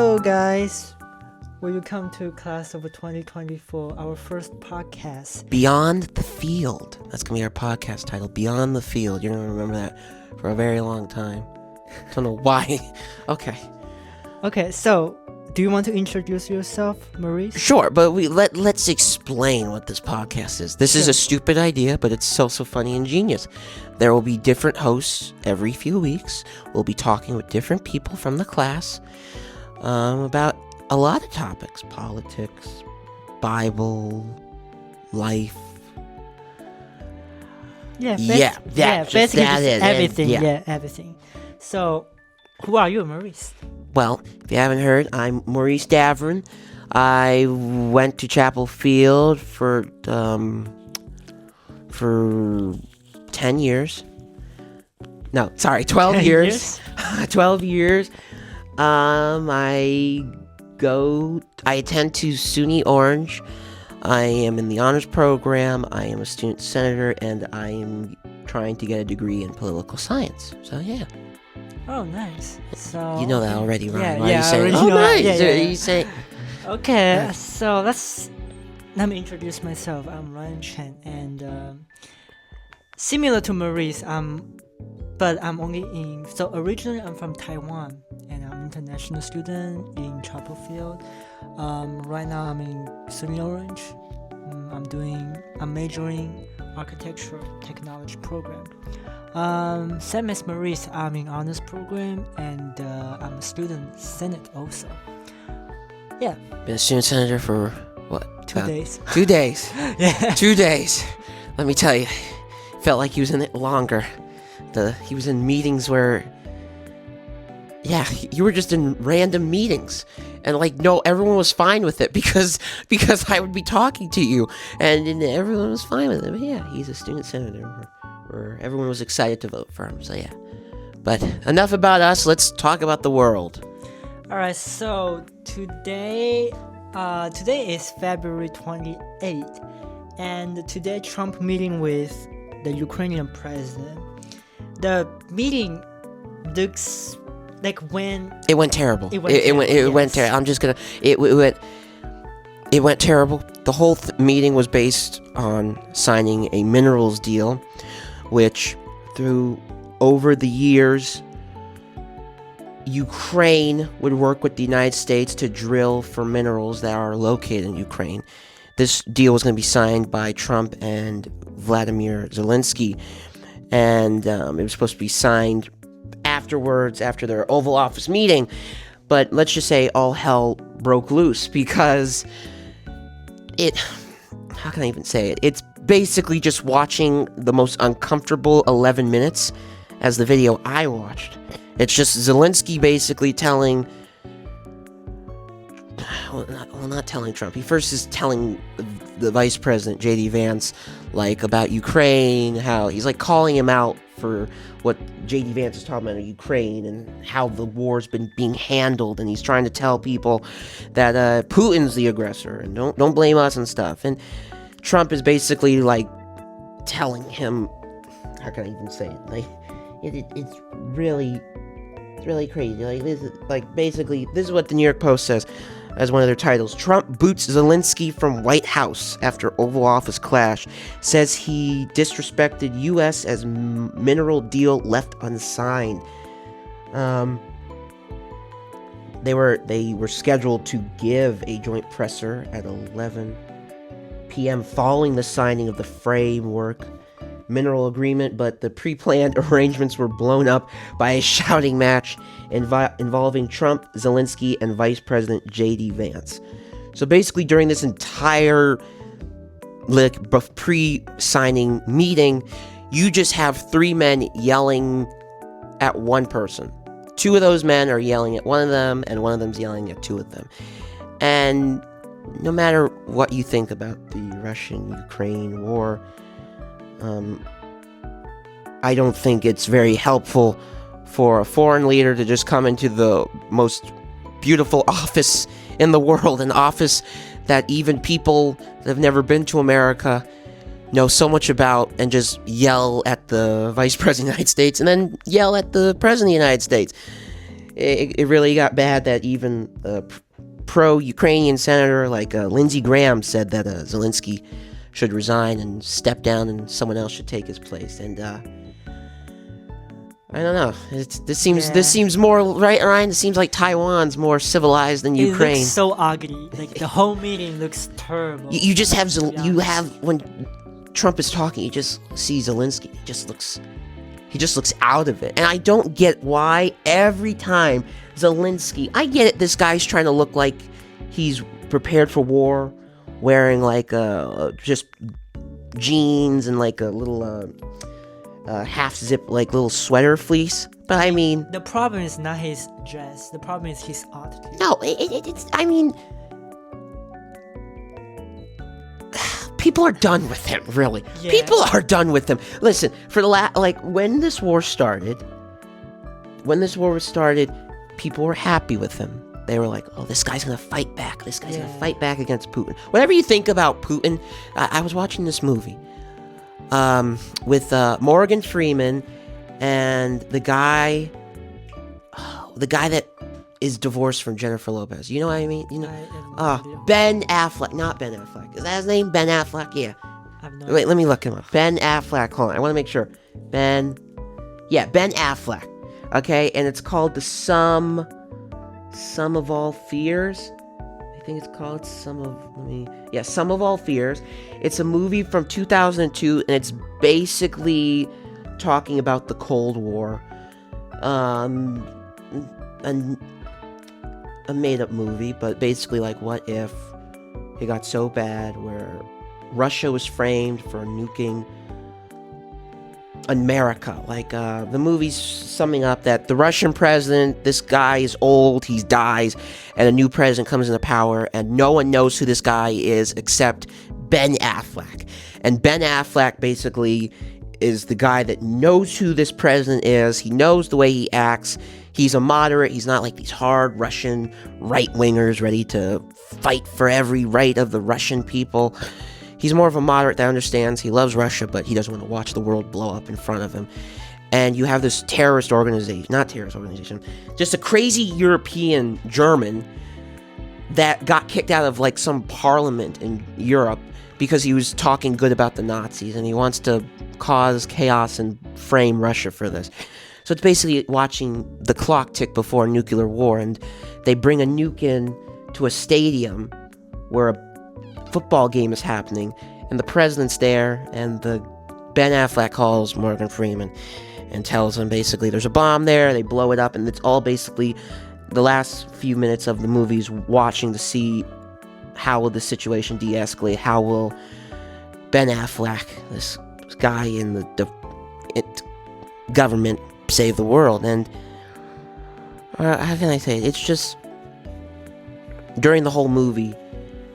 Hello guys, welcome to class of 2024, our first podcast. Beyond the Field. That's going to be our podcast title, Beyond the Field. You're going to remember that for a very long time. Don't know why. Okay, so do you want to introduce yourself, Maurice? Sure, but let's explain what this podcast is. This is a stupid idea, but it's so funny and genius. There will be different hosts every few weeks. We'll be talking with different people from the class about a lot of topics: politics, Bible, life. Basically everything. Everything. So, who are you, Maurice? Well, if you haven't heard, I'm Maurice Davoren. I went to Chapel Field for 10 years. No, sorry, 12 years. 12 years. I attend to SUNY Orange. I am in the honors program. I am a student senator, and I am trying to get a degree in political science. So, yeah. Oh, nice. So you know that already, Ryan. Yeah, Why are you saying, oh, nice? Yeah. You say, okay, so let me introduce myself. I'm Ryan Chien, and similar to Maurice, but I'm only so originally I'm from Taiwan, and I'm an international student in Chapel Field. Right now I'm in SUNY Orange. I'm majoring architectural technology program. Same as Maurice, I'm in honors program, and I'm a student senate also. Yeah. Been a student senator for what? 2 days. 2 days. Yeah. 2 days. Let me tell you, felt like he was in it longer. He was in meetings where, you were just in random meetings, and everyone was fine with it because I would be talking to you, and everyone was fine with it. But yeah, he's a student senator. Where everyone was excited to vote for him, so yeah. But enough about us, let's talk about the world. Alright, so today is February 28th, and today Trump meeting with the Ukrainian president. The meeting looks like when... It went terrible. It went terrible. I'm just gonna... It went terrible. The whole meeting was based on signing a minerals deal, which over the years, Ukraine would work with the United States to drill for minerals that are located in Ukraine. This deal was going to be signed by Trump and Volodymyr Zelensky, and it was supposed to be signed afterwards, after their Oval Office meeting, but let's just say all hell broke loose because how can I even say it? It's basically just watching the most uncomfortable 11 minutes as the video I watched. It's just Zelensky basically telling... not telling Trump. He first is telling the Vice President, J.D. Vance, about Ukraine, how he's, calling him out for what J.D. Vance is talking about in Ukraine and how the war's been being handled, and he's trying to tell people that Putin's the aggressor and don't blame us and stuff. And Trump is basically telling him, how can I even say it? It's really crazy. This is what the New York Post says as one of their titles. Trump boots Zelensky from White House after Oval Office clash. Says he disrespected U.S. as mineral deal left unsigned. They were scheduled to give a joint presser at 11 p.m. following the signing of the framework mineral agreement, but the pre-planned arrangements were blown up by a shouting match involving Trump, Zelensky, and Vice President J.D. Vance. So basically, during this entire pre-signing meeting, you just have three men yelling at one person. Two of those men are yelling at one of them, and one of them's yelling at two of them. And no matter what you think about the Russian-Ukraine war, I don't think it's very helpful for a foreign leader to just come into the most beautiful office in the world, an office that even people that have never been to America know so much about, and just yell at the Vice President of the United States and then yell at the President of the United States. it really got bad that even pro-Ukrainian senator like Lindsey Graham said that Zelensky should resign and step down and someone else should take his place. And I don't know. This seems more right, Ryan. It seems like Taiwan's more civilized than Ukraine. It looks so ugly. Like the whole meeting looks terrible. You just have when Trump is talking, you just see Zelensky. He just looks out of it, and I don't get why every time Zelensky. I get it. This guy's trying to look like he's prepared for war, wearing like just jeans and like a little half zip like little sweater fleece. But I mean, the problem is not his dress. The problem is his attitude. No, it's. I mean, people are done with him. Really, Yeah. People are done with him. Listen, for the like when this war was started, people were happy with him. They were like, "Oh, this guy's gonna fight back. This guy's gonna fight back against Putin." Whatever you think about Putin, I was watching this movie, with Morgan Freeman and the guy that is divorced from Jennifer Lopez. You know what I mean? You know, Ben Affleck, not Ben Affleck. Is that his name? Ben Affleck? Yeah. Wait, let me look him up. Ben Affleck. Hold on, I want to make sure. Ben Affleck. Okay, and it's called The Sum of All Fears. I think it's called Sum of All Fears. It's a movie from 2002, and it's basically talking about the Cold War. And a made-up movie, but basically like what if it got so bad where Russia was framed for nuking America. Like the movie's summing up that the Russian president, this guy is old, he dies, and a new president comes into power, and no one knows who this guy is except Ben Affleck. And Ben Affleck basically is the guy that knows who this president is. He knows the way he acts. He's a moderate. He's not like these hard Russian right-wingers ready to fight for every right of the Russian people. He's more of a moderate that understands he loves Russia, but he doesn't want to watch the world blow up in front of him. And you have this just a crazy European German that got kicked out of like some parliament in Europe because he was talking good about the Nazis, and he wants to cause chaos and frame Russia for this. So it's basically watching the clock tick before a nuclear war, and they bring a nuke in to a stadium where a football game is happening, and the president's there, and the Ben Affleck calls Morgan Freeman and tells him basically there's a bomb there, they blow it up, and it's all basically the last few minutes of the movie's watching to see how will the situation de-escalate, how will Ben Affleck, this guy in the government, save the world. And how can I say it? It's just during the whole movie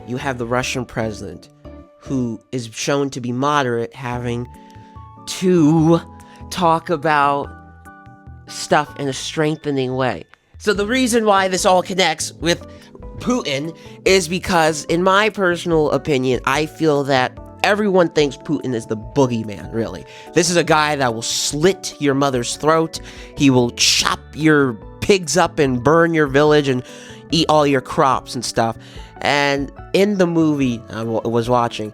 you have the Russian president who is shown to be moderate having to talk about stuff in a strengthening way. So the reason why this all connects with Putin is because, in my personal opinion, I feel that everyone thinks Putin is the boogeyman, really. This is a guy that will slit your mother's throat. He will chop your pigs up and burn your village and eat all your crops and stuff. And in the movie I was watching,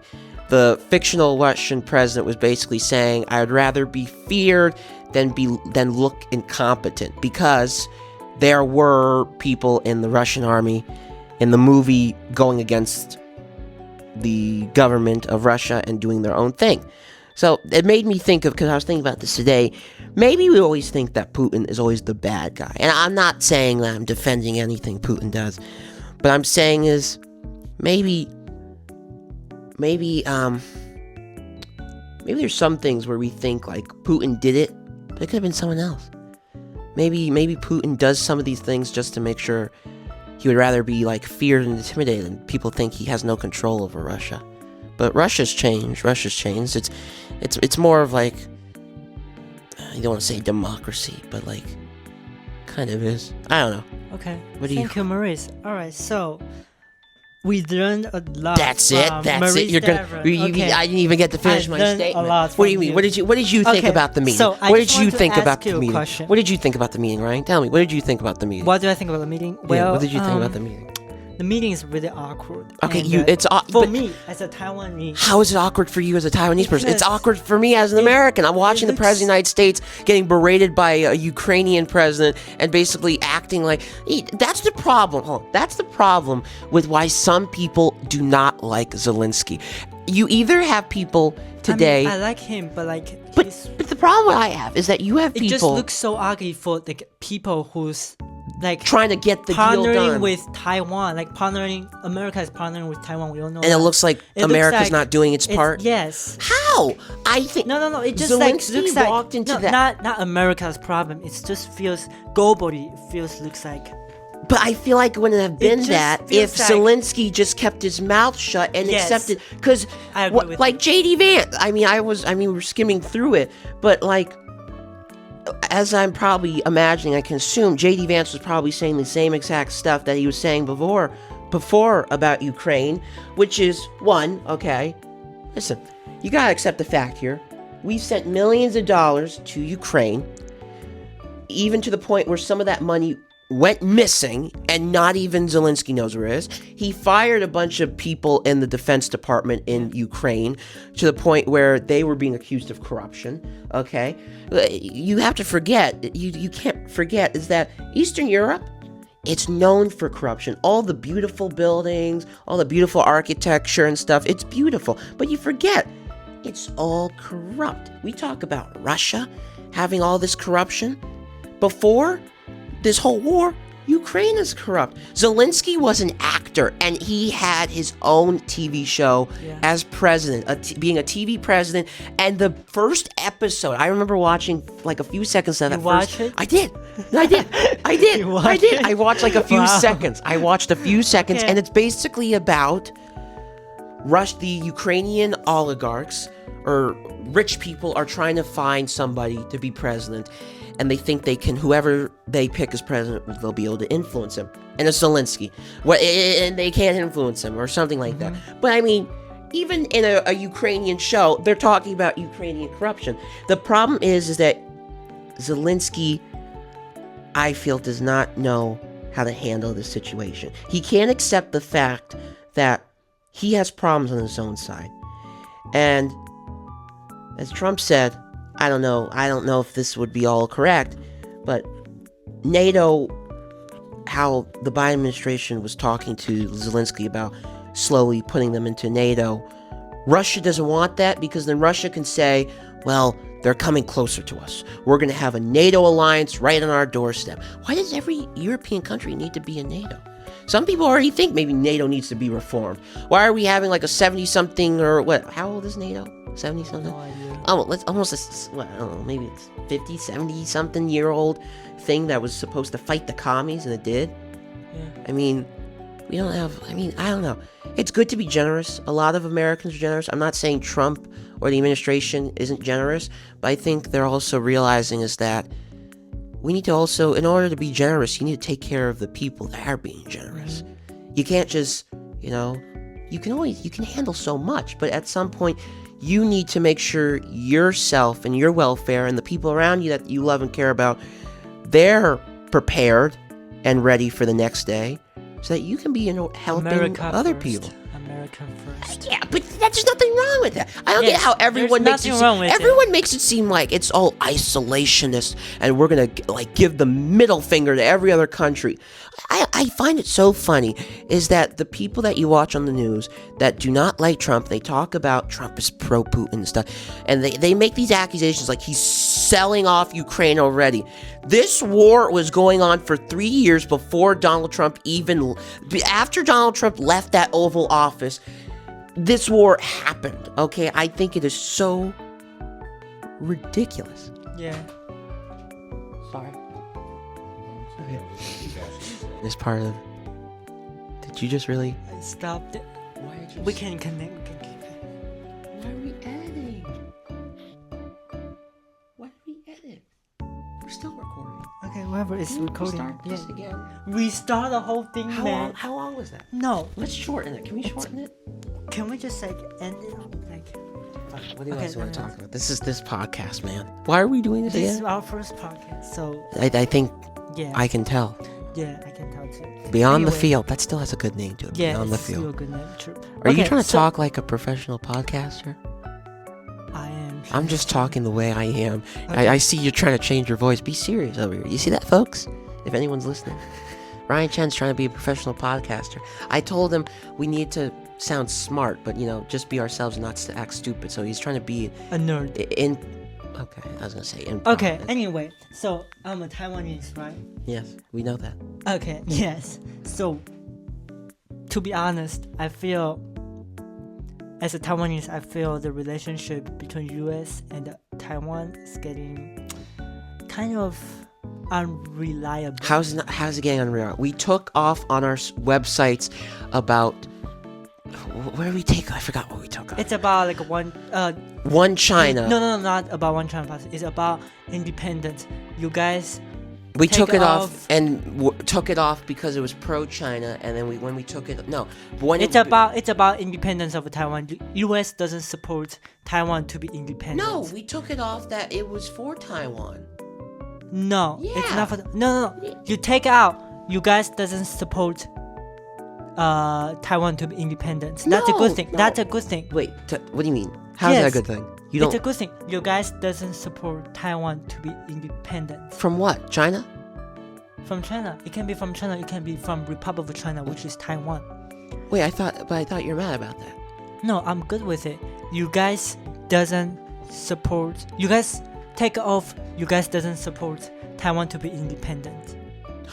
the fictional Russian president was basically saying, I'd rather be feared than look incompetent, because there were people in the Russian army in the movie going against the government of Russia and doing their own thing. So it made me think of, because I was thinking about this today, maybe we always think that Putin is always the bad guy. And I'm not saying that I'm defending anything Putin does, but I'm saying is maybe there's some things where we think like Putin did it, but it could have been someone else. Maybe Putin does some of these things just to make sure he would rather be like feared and intimidated, and people think he has no control over Russia. But Russia's changed. It's more of like, I don't want to say democracy, but like kind of is. I don't know. Okay. What do you? Thank you, Maurice. All right. So We learned a lot. That's it. from That's Maurice it. You're gonna. Davoren. Okay. I didn't even get to finish my learned a statement. lot What do you from mean? you. What did you think Okay, about the meeting? so I What just did you want to think about ask the you a meeting? question. What did you think about the meeting, Ryan? Tell me. What did you think about the meeting? What do I think about the meeting? Yeah, Well, what did you think about the meeting? The meeting is really awkward. Okay, and, it's for but me as a Taiwanese. how is it awkward for you as a Taiwanese person? It's Because awkward for me as an American. I'm watching the looks- president of the United States getting berated by a Ukrainian president and basically acting like that's the problem. Hold on. That's the problem with why some people do not like Zelensky. You either have people today, I like him, but but the problem I have is that you have it people just looks so ugly for people who's trying to get the deal partnering done. with Taiwan, America is partnering with Taiwan. We all know. And it looks like America's not doing its part. Yes. How? I think No. It just Zelensky looks like walked into that. Not America's problem. It just feels globally. Looks like. But I feel like it wouldn't have been just that if feels like- Zelensky just kept his mouth shut and Yes. accepted. Because I agree with like JD Vance, we were skimming through it, but like, as I'm probably imagining, I can assume JD Vance was probably saying the same exact stuff that he was saying before about Ukraine, which is one, okay, listen, you gotta accept the fact here. We've sent millions of dollars to Ukraine, even to the point where some of that money went missing and not even Zelensky knows where it is. He fired a bunch of people in the Defense Department in Ukraine to the point where they were being accused of corruption, okay? You have to forget, you can't forget, is that Eastern Europe, it's known for corruption. All the beautiful buildings, all the beautiful architecture and stuff, it's beautiful. But you forget, it's all corrupt. We talk about Russia having all this corruption. Before this whole war, Ukraine is corrupt. Zelensky was an actor, and he had his own TV show as president, being a TV president. And the first episode, I remember watching like a few seconds of that watch it? I did. I did. You watch it? I watched like a few seconds. I watched a few seconds, Okay. and it's basically about the Ukrainian oligarchs or rich people are trying to find somebody to be president. And they think whoever they pick as president, they'll be able to influence him. And it's Zelensky. And they can't influence him or something like that. But I mean, even in a Ukrainian show, they're talking about Ukrainian corruption. The problem is that Zelensky, I feel, does not know how to handle this situation. He can't accept the fact that he has problems on his own side. And as Trump said, I don't know if this would be all correct, but NATO, how the Biden administration was talking to Zelensky about slowly putting them into NATO, Russia doesn't want that because then Russia can say, well, they're coming closer to us. We're going to have a NATO alliance right on our doorstep. Why does every European country need to be in NATO? Some people already think maybe NATO needs to be reformed. Why are we having like a 70-something or what? How old is NATO? 70-something? No idea. Oh, I don't know, maybe it's 50, 70-something year old thing that was supposed to fight the commies, and it did. Yeah. I mean, I don't know. It's good to be generous. A lot of Americans are generous. I'm not saying Trump or the administration isn't generous, but I think they're also realizing is that we need to also, in order to be generous, you need to take care of the people that are being generous. You can't just, you can handle so much, but at some point, you need to make sure yourself and your welfare and the people around you that you love and care about, they're prepared and ready for the next day so that you can be helping America other first. people. America first. Yeah, but there's nothing wrong with that. I don't get how everyone makes it seem like it's all isolationist and we're gonna give the middle finger to every other country. I find it so funny is that the people that you watch on the news that do not like Trump, they talk about Trump is pro-Putin and stuff, and they make these accusations like he's selling off Ukraine already. This war was going on for 3 years before Donald Trump after Donald Trump left that Oval Office, this war happened, okay? I think it is so ridiculous. Yeah. Sorry. Okay. This part of... Did you just really... I stopped it. Why did you... We can connect. Why are we editing? Why did we edit? We're still recording. Okay, whoever is recording. Restart this again. Restart the whole thing, man. How long was that? No. Let's shorten it. Can we shorten it? Can we just like end it? Like. What do you guys want to talk about? This is this podcast, man. Why are we doing this This again? is our first podcast, so. I think Yeah. I can tell. Yeah, I can tell too. Beyond the Anyway. Field. That still has a good name to it. Yeah, Beyond the it's Field. still a good name. True. Are you Okay, trying to so- talk like a professional podcaster? I am. I'm just talking the way I am. Okay. I see you're trying to change your voice. Be serious over here. You see that, folks? If anyone's listening. Ryan Chen's trying to be a professional podcaster. I told him we need to sound smart, but, just be ourselves and not to act stupid. So he's trying to be A nerd. Okay, I was going to say in. Okay, anyway, so I'm a Taiwanese, right? Yes, we know that. Okay, yes. So, to be honest, I feel, as a Taiwanese, I feel the relationship between US and Taiwan is getting kind of unreliable. How's it getting unreal? We took off on our websites about. Where did we take? I forgot what we took off. It's about like One China. No, not about one China policy. It's about independence. You guys. We take took it off off- and took it off because it was pro-China, and then when we took it, no, when It's about independence of Taiwan. The U.S. doesn't support Taiwan to be independent. No, we took it off that it was for Taiwan. No, it's Yeah. not for. No. You take out. You guys doesn't support Taiwan to be independent. That's a No, good thing. no. That's a good thing. Wait, what do you mean? How's that a Yes. good thing? You It's a don't good thing. You guys doesn't support Taiwan to be independent from what? China? from China. It can be from China. It can be from Republic of China, which is Taiwan. Wait, I thought you're mad about that. No, I'm good with it. You guys doesn't support. You guys take off. You guys doesn't support Taiwan to be independent.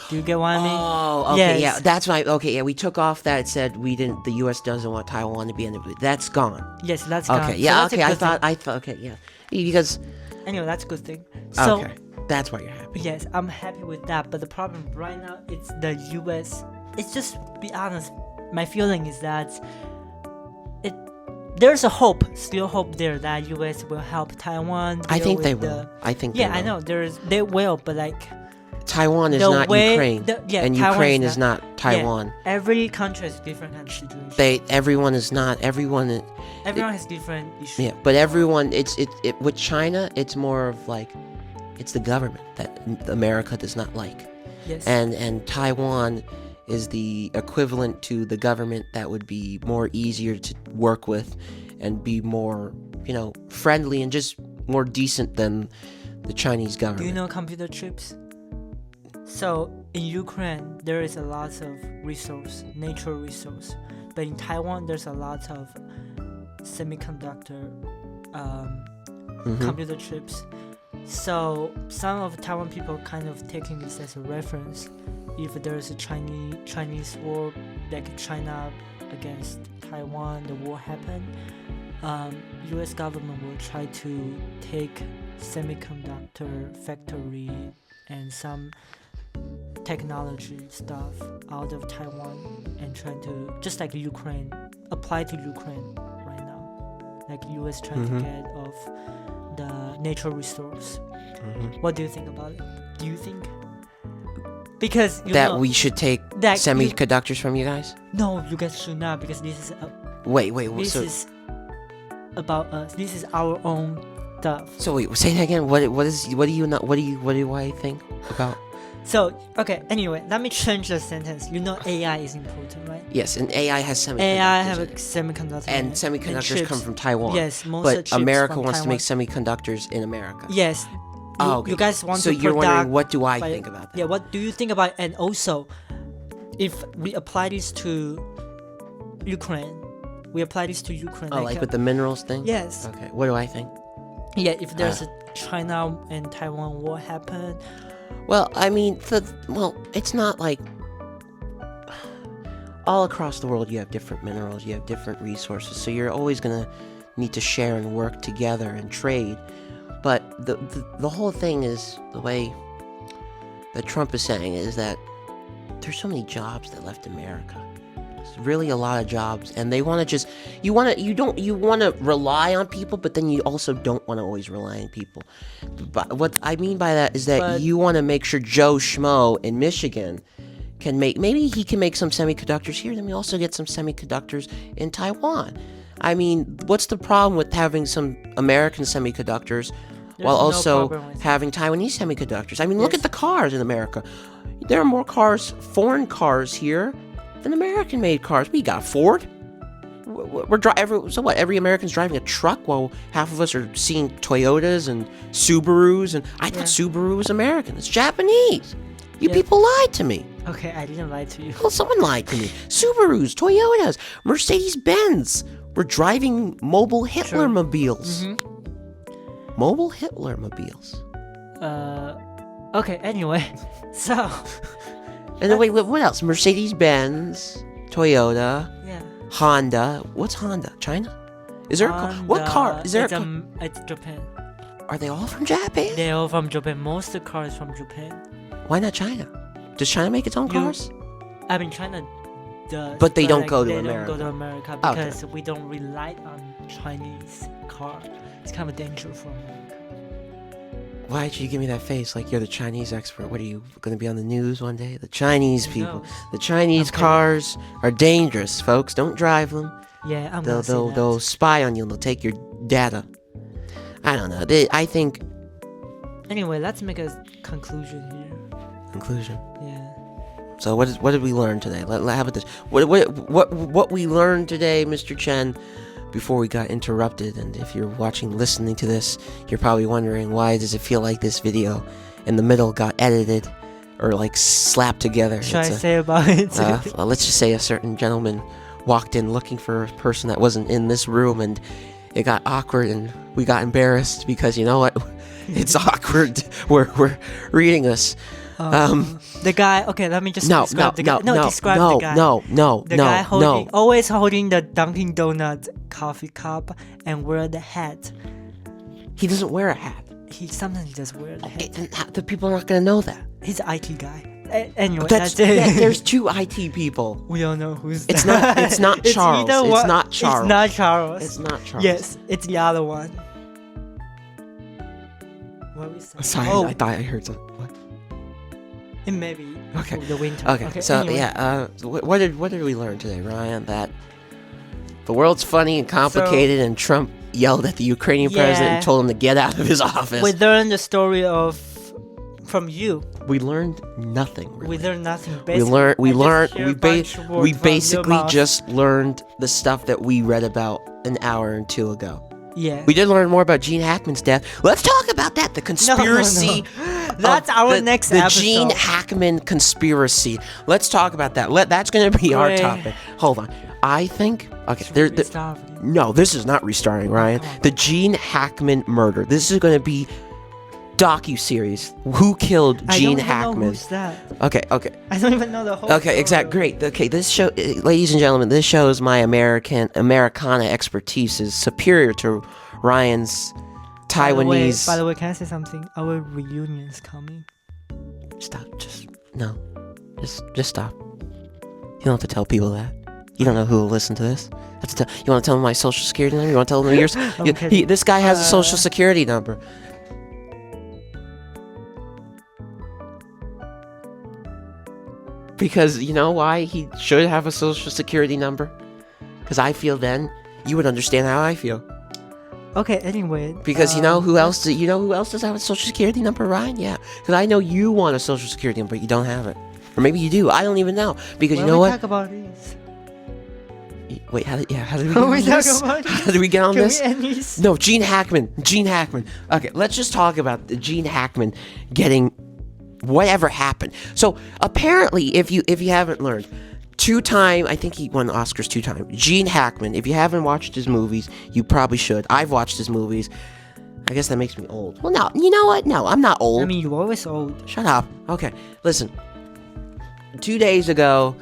Do you get what I mean? Oh, okay, Yes. yeah, that's right. Okay, yeah, we took off that it said the U.S. doesn't want Taiwan to be independent. That's gone. Yes, that's gone. Okay, So yeah, that's a okay, good I thought, okay, yeah, because thing. Anyway, that's a good thing. So okay, that's why you're happy. yes, I'm happy with that. But the problem right now, it's the U.S. It's just be honest. My feeling is that there's a hope, still hope there that U.S. will help Taiwan. I deal think with they the- will. I think Yeah, they I will. know they will, but like Taiwan is the not way- Ukraine, yeah, and Taiwan Ukraine is not yeah, Taiwan. every country has different kind of situation. Everyone is not everyone. Everyone has different issues. Yeah, but everyone. It with China. It's more of like, it's the government that America does not like, Yes. and Taiwan is the equivalent to the government that would be more easier to work with, and be more friendly and just more decent than the Chinese government. Do you know computer chips? So in Ukraine, there is a lot of natural resource, but in Taiwan, there's a lot of semiconductor computer chips. So some of Taiwan people kind of taking this as a reference. If there's a Chinese war, like China against Taiwan, the war happened. U.S. government will try to take semiconductor factory and some technology stuff out of Taiwan and try to, just like Ukraine, apply to Ukraine right now. Like U.S. trying to get off the natural resource. What do you think about it? Do you think? Because we should take that semiconductors from you guys? No, you guys should not, because this is Wait. this So, is about us. This is our own stuff. so wait. Say that again. What do I think about? So okay. Anyway, let me change the sentence. AI is important, right? Yes, and AI has semiconductors. AI have a in it. semiconductor. And and semiconductors chips. come from Taiwan. Yes, most of the But chips America from wants Taiwan. to make semiconductors in America. Yes. Oh, okay. You guys want so to you're product wondering, what do I by- think about that? Yeah, what do you think about? And also, if we apply this to Ukraine, Oh, like with the minerals thing? yes, Okay, what do I think? yeah. If there's a China and Taiwan war happen, Well, I mean, it's not like all across the world you have different minerals, you have different resources, so you're always gonna need to share and work together and trade. But the whole thing is, the way that Trump is saying, is that there's so many jobs that left America. It's really a lot of jobs, and they want to you want to rely on people, but then you also don't want to always rely on people. But what I mean by that is that you want to make sure Joe Schmo in Michigan maybe he can make some semiconductors here, then we also get some semiconductors in Taiwan. I mean, what's the problem with having some American semiconductors while also having Taiwanese semiconductors? I mean, look at the cars in America. There are more foreign cars here than American-made cars. We got Ford. Every American's driving a truck while half of us are seeing Toyotas and Subarus, and I thought Subaru was American. It's Japanese. You people lied to me. Okay, I didn't lie to you. Well, someone lied to me. Subarus, Toyotas, Mercedes-Benz. We're driving mobile Hitler-mobiles. Mm-hmm. Mobile Hitler-mobiles. Okay, anyway. So... And then wait, what else? Mercedes-Benz, Toyota, Honda. What's Honda? China? Is there a car? What car? Is there a car? It's Japan. Are they all from Japan? They're all from Japan. Most of the cars from Japan. Why not China? Does China make its own cars? I mean, China does. But they don't go to America. They don't go to America because we don't rely on Chinese car. It's kind of dangerous for America. Why did you give me that face like you're the Chinese expert? What are you going to be on the news one day? The Chinese people. The Chinese cars are dangerous, folks. Don't drive them. Yeah, I'm They'll spy on you and they'll take your data. I don't know. I think... Anyway, let's make a conclusion here. Conclusion? Yeah. So what did we learn today? How about this? What we learned today, Mr. Chien, before we got interrupted, and if you're listening to this, you're probably wondering, why does it feel like this video in the middle got edited or like slapped together? Should I say about it? Let's just say a certain gentleman walked in looking for a person that wasn't in this room, and it got awkward and we got embarrassed because, you know what? It's awkward. We're reading this. The guy. Okay, let me just describe the guy. Describe the guy. The guy always holding the Dunkin' Donuts coffee cup and wear the hat. He doesn't wear a hat. He sometimes just wears the hat. The people are not gonna know that. He's an IT guy. Anyway, that's it. Yeah, there's two IT people. We don't know who's. It's not. It's not Charles. It's not Charles. It's not Charles. It's not Charles. Yes, it's the other one. What we say? Sorry, I thought I heard something. What? It may be. Okay. The winter. Okay. So anyway. What did we learn today, Ryan? That the world's funny and complicated, and Trump yelled at the Ukrainian president and told him to get out of his office. We learned the story from you. We learned nothing. Really. We learned nothing. We basically just learned the stuff that we read about an hour and two ago. Yeah. We did learn more about Gene Hackman's death. Let's talk about that. The conspiracy. No. That's our next episode. The Gene Hackman conspiracy. Let's talk about that. That's going to be our topic. Hold on. I think... Okay. No, this is not restarting, Ryan. The Gene Hackman murder. This is going to be docu-series. Who killed Gene Hackman? Who's that? Okay. I don't even know the whole story. Exactly. Great. Okay, this show, ladies and gentlemen, this shows my Americana expertise is superior to Ryan's Taiwanese. By the way, can I say something? Our reunion is coming. Stop. Just stop. You don't have to tell people that. You don't know who will listen to this. You want to tell them my social security number? You want to tell them yours? This guy has a social security number. Because you know why he should have a social security number? Because I feel then you would understand how I feel. Okay, anyway. Because you know who else does have a social security number, Ryan? Yeah. Because I know you want a social security number, but you don't have it. Or maybe you do. I don't even know. Because you know what? Talk about this. Wait, how did we get on this? How did we get on this? Can we end this? No, Gene Hackman. Okay, let's just talk about the Gene Hackman getting whatever happened. So apparently, if you haven't learned, I think he won Oscars 2 times. Gene Hackman. If you haven't watched his movies, you probably should. I've watched his movies. I guess that makes me old. Well, no, you know what? No, I'm not old. I mean, you're always old. Shut up. Okay, listen. 2 days ago,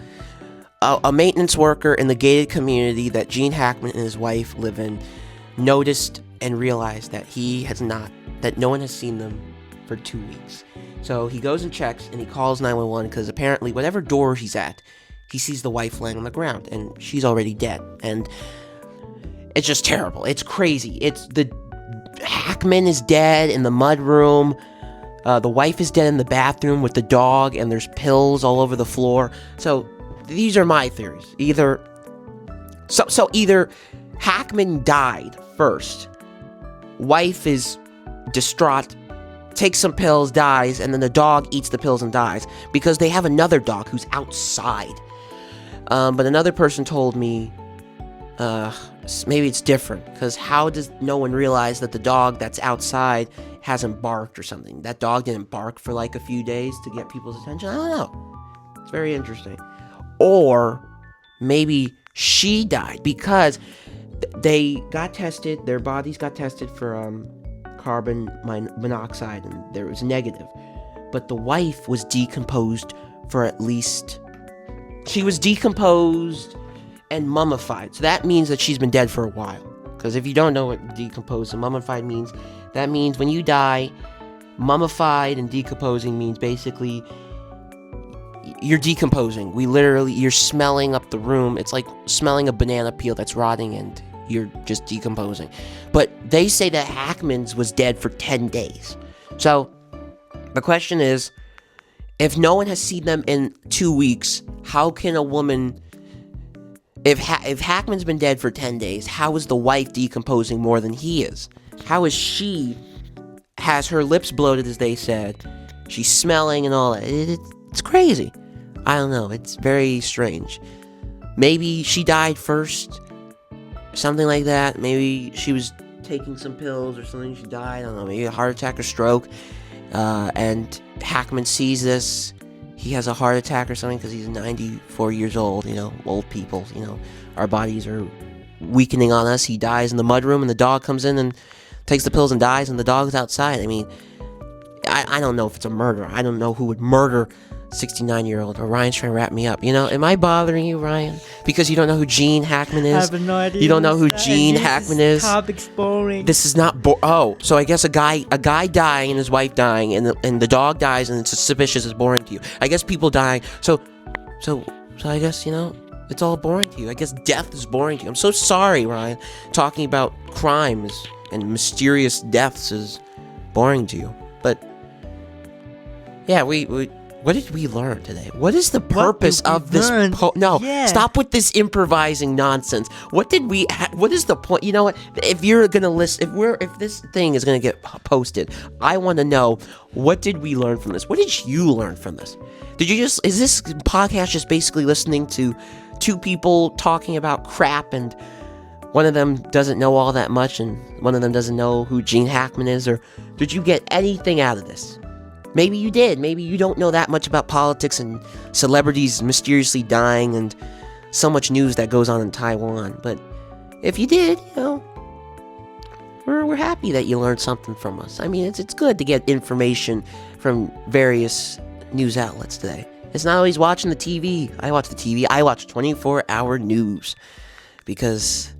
a maintenance worker in the gated community that Gene Hackman and his wife live in noticed and realized that that no one has seen them for 2 weeks. So he goes and checks and he calls 911 because apparently whatever door he's at, he sees the wife laying on the ground, and she's already dead. And it's just terrible. It's crazy. Hackman is dead in the mudroom. The wife is dead in the bathroom with the dog, and there's pills all over the floor. So these are my theories. Either Hackman died first. Wife is distraught, takes some pills, dies, and then the dog eats the pills and dies because they have another dog who's outside. But another person told me maybe it's different, because how does no one realize that the dog that's outside hasn't barked or something? That dog didn't bark for like a few days to get people's attention? I don't know. It's very interesting. Or maybe she died because they got tested, their bodies got tested for carbon monoxide, and there was negative. But the wife was decomposed for at least... She was decomposed and mummified. So that means that she's been dead for a while. Because if you don't know what decomposed and mummified means, that means when you die, mummified and decomposing means basically you're decomposing. You're smelling up the room. It's like smelling a banana peel that's rotting and you're just decomposing. But they say that Hackman's was dead for 10 days. So the question is, if no one has seen them in 2 weeks, how can a woman... If Hackman's been dead for 10 days, how is the wife decomposing more than he is? How is she... has her lips bloated, as they said. She's smelling and all that. It's crazy. I don't know. It's very strange. Maybe she died first. Something like that. Maybe she was taking some pills or something. She died. I don't know. Maybe a heart attack or stroke. And Hackman sees this. He has a heart attack or something because he's 94 years old. You know, old people. You know, our bodies are weakening on us. He dies in the mudroom, and the dog comes in and takes the pills and dies, and the dog's outside. I mean, I don't know if it's a murder. I don't know who would murder 69-year-old. Or Ryan's trying to wrap me up. You know, am I bothering you, Ryan? Because you don't know who Gene Hackman is? I have no idea. You don't know who Gene Hackman is? Topic's boring. This is not so I guess a guy dying and his wife dying and the dog dies and it's suspicious is boring to you. I guess people dying. So I guess, you know, it's all boring to you. I guess death is boring to you. I'm so sorry, Ryan. Talking about crimes and mysterious deaths is boring to you. But yeah, what did we learn today? What is the purpose of this? Stop with this improvising nonsense. What is the point? You know what? If you're gonna listen, if this thing is gonna get posted, I want to know, what did we learn from this? What did you learn from this? Is this podcast just basically listening to two people talking about crap, and one of them doesn't know all that much, and one of them doesn't know who Gene Hackman is? Or did you get anything out of this? Maybe you did. Maybe you don't know that much about politics and celebrities mysteriously dying and so much news that goes on in Taiwan. But if you did, you know, we're happy that you learned something from us. I mean, it's good to get information from various news outlets today. It's not always watching the TV. I watch the TV. I watch 24-hour news because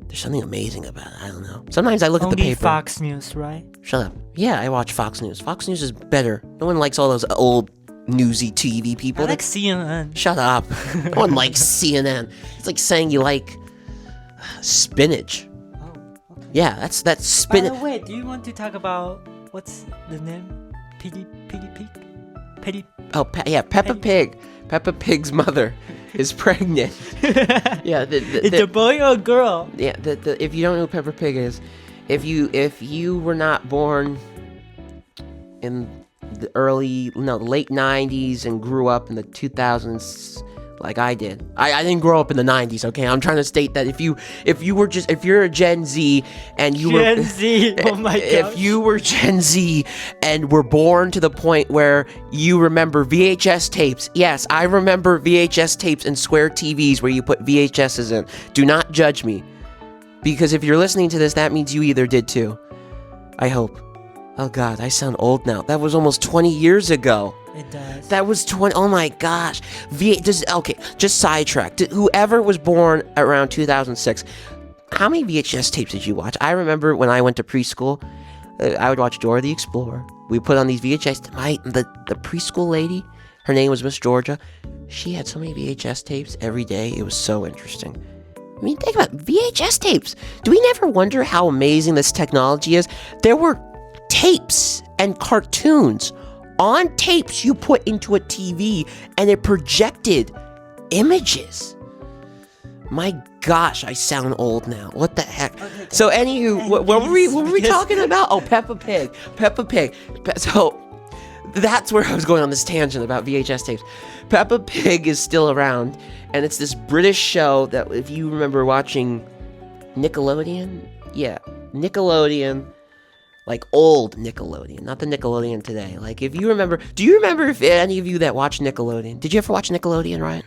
there's something amazing about it. I don't know. Sometimes I look at the paper. Fox News, right? Shut up. Yeah, I watch Fox News. Fox News is better. No one likes all those old newsy TV people. I like CNN. Shut up. No one likes CNN. It's like saying you like spinach. Oh, okay. Yeah, that's spinach. By the way, do you want to talk about what's the name? Piggy Pig? Peppa Pig. Peppa Pig's mother is pregnant. Yeah, it's a boy or a girl? Yeah, if you don't know who Peppa Pig is, if you were not born in the late 90s and grew up in the 2000s like I did. I didn't grow up in the 90s, okay? I'm trying to state that if you're a Gen Z and you Gen Z, oh my god. If you were Gen Z and were born to the point where you remember VHS tapes, yes, I remember VHS tapes and square TVs where you put VHSs in. Do not judge me. Because if you're listening to this, that means you either did too. I hope. Oh god, I sound old now. That was almost 20 years ago. It does. That was 20. Oh my gosh. Just sidetrack. Whoever was born around 2006, how many VHS tapes did you watch? I remember when I went to preschool, I would watch Dora the Explorer. We put on these VHS. The preschool lady Her name was Miss Georgia. She had so many VHS tapes every day. It was so interesting. I mean, think about it. VHS tapes. Do we never wonder how amazing this technology is? There were tapes and cartoons on tapes you put into a TV, and it projected images. My gosh, I sound old now. What the heck? Okay, so, anywho, what were we talking about? Oh, Peppa Pig. So, that's where I was going on this tangent about VHS tapes. Peppa Pig is still around, and it's this British show that, if you remember watching Nickelodeon, yeah, Nickelodeon, like old Nickelodeon, not the Nickelodeon today. Like, if you remember, do you remember if any of you that watched Nickelodeon? Did you ever watch Nickelodeon, Ryan?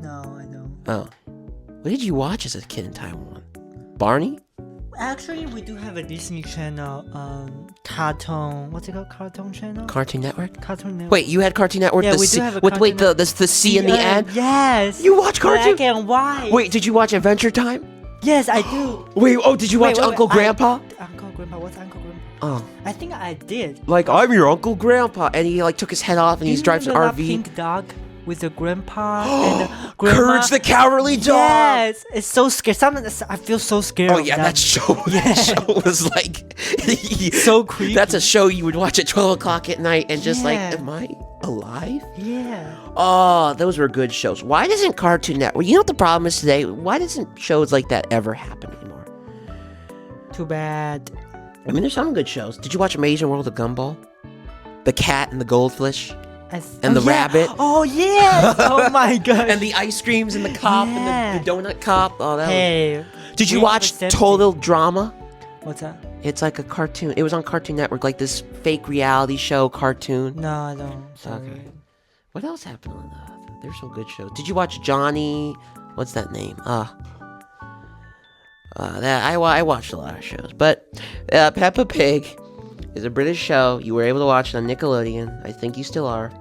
No, I don't. Oh, what did you watch as a kid in Taiwan? Barney? Actually, we do have a Disney Channel, cartoon. What's it called? Cartoon Channel? Cartoon Network? Cartoon Network. Wait, you had Cartoon Network? Yeah, the we C- do have a with, Cartoon wait, Network. the C in the end? Yes. You watch cartoon? Black and white. Wait, did you watch Adventure Time? Yes, I do. Wait, oh, did you watch Uncle Grandpa? Uncle Grandpa? What's Uncle Grandpa? Oh. I think I did. Like, I'm your Uncle Grandpa. And he, like, took his head off and he drives an Remember RV. that pink dog with the grandpa and the grandma? Courage the Cowardly Dog! Yes, it's so scary. I feel so scared. Oh, yeah, that show was like... so creepy. That's a show you would watch at 12 o'clock at night and just like, Yeah. am I alive? Yeah. Oh, those were good shows. Why doesn't Cartoon Network... You know what the problem is today? Why doesn't shows like that ever happen anymore? Too bad. I mean, there's some good shows. Did you watch Amazing World of Gumball? The cat and the goldfish? And the rabbit? Oh, yes! Oh, my God. And the ice creams and the cop and the donut cop? Oh, that was... Did you watch Total Drama? What's that? It's like a cartoon. It was on Cartoon Network, like this fake reality show cartoon. No, I don't. Sorry. Okay. What else happened on that? There's some good shows. Did you watch Johnny? What's that name? I watched a lot of shows, but Peppa Pig is a British show. You were able to watch it on Nickelodeon. I think you still are.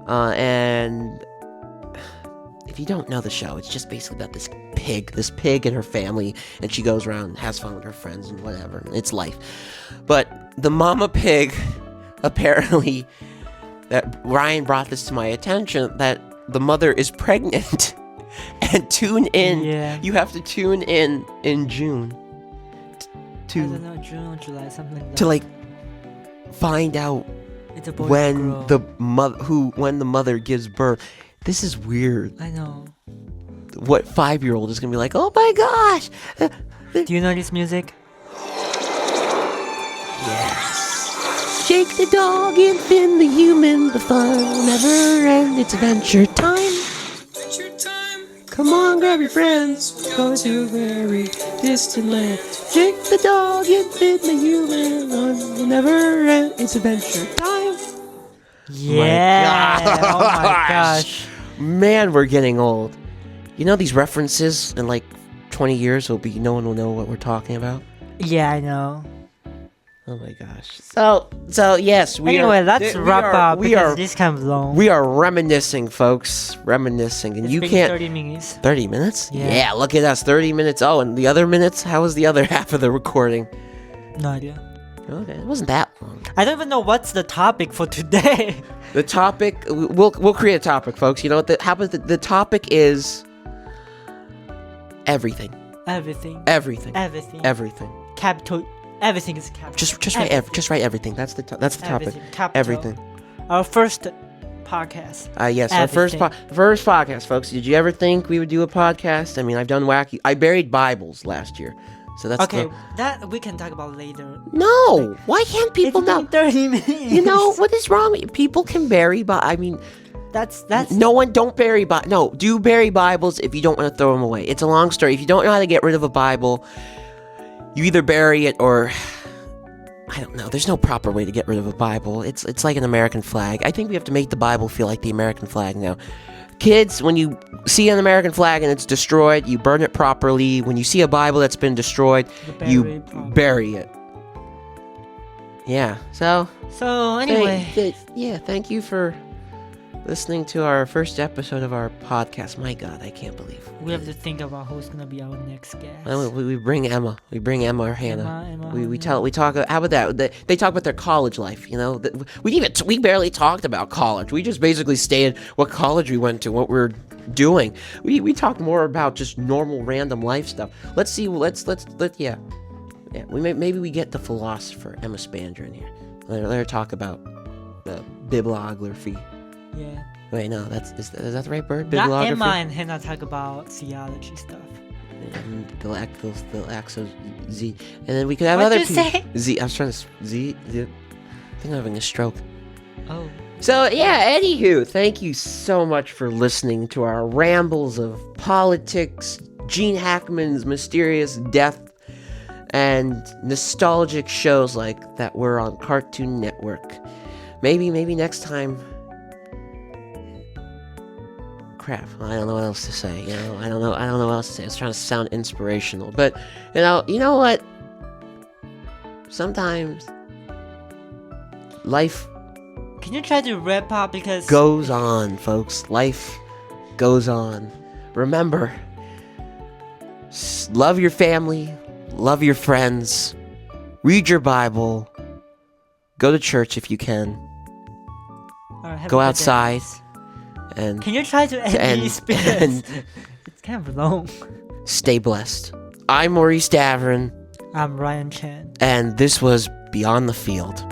And if you don't know the show, it's just basically about this pig and her family, and she goes around and has fun with her friends and whatever. It's life. But the mama pig, apparently, that Ryan brought this to my attention, that the mother is pregnant. And tune in. Yeah. You have to tune in June. I don't know, June or July, something like that. To like find out it's a boy when the mother gives birth. This is weird. I know. What 5-year-old is gonna be like? Oh my gosh! Do you know this music? Yes. Shake the dog and Finn the human. The fun will never end. It's adventure time. Come on, grab your friends, go to a very distant land. Shake the dog and Finn the human, will never end. It's adventure time. Yeah. Oh my gosh. Man, we're getting old. You know these references in like 20 years no one will know what we're talking about. Yeah, I know. Oh my gosh. So yes, let's wrap up because this kind of long. We are reminiscing, folks. Reminiscing, and It's you been can't. 30 minutes. 30 minutes? Yeah. Look at us, 30 minutes. Oh, and the other minutes? How was the other half of the recording? No idea. Okay, it wasn't that long. I don't even know what's the topic for today. The topic, we'll create a topic, folks. You know what the topic is? Everything. Everything. Capital. Everything is capital. Just write everything. That's the topic. Capital. Everything. Our first podcast. Yes, our first podcast, folks. Did you ever think we would do a podcast? I mean, I buried Bibles last year. So that's okay. That we can talk about later. No, why can't people not? 30 minutes. You know what is wrong? People can bury, but I mean, that's. No one don't bury No, do bury Bibles if you don't want to throw them away. It's a long story. If you don't know how to get rid of a Bible, you either bury it or I don't know. There's no proper way to get rid of a Bible. It's like an American flag. I think we have to make the Bible feel like the American flag now. Kids, when you see an American flag and it's destroyed, you burn it properly. When you see a Bible that's been destroyed, you bury it. Yeah. So anyway. Thank you for listening to our first episode of our podcast. My God, I can't believe We have to think about who's gonna be our next guest. We bring Emma. We bring Emma or Hannah. Emma, We yeah. talk. How about that? They talk about their college life. You know, we barely talked about college. We just basically stated what college we went to, what we're doing. We talked more about just normal random life stuff. Let's see. Yeah. Maybe we get the philosopher Emma Spander in here. Let her talk about bibliography. Yeah. Wait, no, is that the right word? That Bibliography. Emma and Hannah talk about theology stuff. And they'll axo Z, and then we could have What'd other you people. say? Z. I was trying to Z. I think I'm having a stroke. Oh. So yeah. Anywho, thank you so much for listening to our rambles of politics, Gene Hackman's mysterious death, and nostalgic shows like that were on Cartoon Network. Maybe next time. Crap, I don't know what else to say. I don't know what else to say. I was trying to sound inspirational, but you know what? Sometimes life Can you try to wrap up because goes on, folks. Life goes on. Remember, love your family, love your friends, read your Bible, go to church if you can, Alright, have go a good day, outside, guys. and Can you try to end these bits? and It's kind of long. stay blessed. I'm Maurice Davoren, I'm Ryan Chien. and this was Beyond the Field.